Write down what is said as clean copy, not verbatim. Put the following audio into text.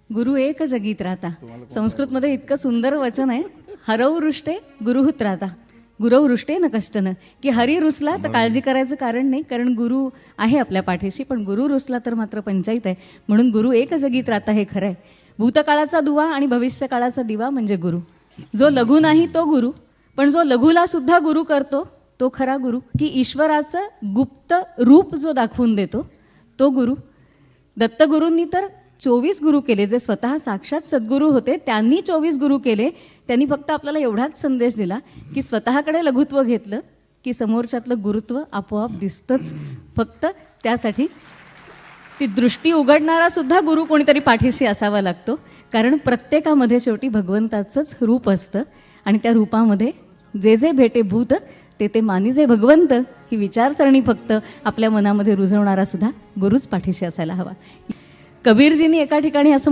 गुरु एक जगीत राहता. संस्कृतमध्ये इतकं सुंदर वचन आहे, हरऊ रुष्टे गुरुहुत राहता, गुरव रुष्टे न कष्टन. की हरी रुसला तर काळजी करायचं कारण नाही, कारण गुरु आहे आपल्या पाठीशी, पण गुरु रुसला तर मात्र पंचायत आहे. म्हणून गुरु एक जगीत राहता हे खरं आहे. भूतकाळाचा दुवा आणि भविष्यकाळाचा दिवा म्हणजे गुरु. जो लघु नाही तो गुरु, पण जो लघुला सुद्धा गुरु करतो तो खरा गुरु. की ईश्वराचं गुप्त रूप जो दाखवून देतो तो गुरु. दत्तगुरूंनी तर 24 गुरु केले, जे स्वतः साक्षात सद्गुरू होते त्यांनी 24 गुरु केले. त्यांनी फक्त आपल्याला एवढाच संदेश दिला की स्वतःकडे लघुत्व घेतलं की समोरच्यातलं गुरुत्व आपोआप दिसतंच. फक्त त्यासाठी ती दृष्टी उघडणारा सुद्धा गुरु कोणीतरी पाठीशी असावा लागतो, कारण प्रत्येकामध्ये शेवटी भगवंताचंच रूप असतं आणि त्या रूपामध्ये जे जे भेटे भूत ते ते मानिजे भगवंत ही विचारसरणी फक्त आपल्या मनामध्ये रुजवणारा सुद्धा गुरुच पाठीशी असायला हवा. कबीरजींनी एका ठिकाणी असं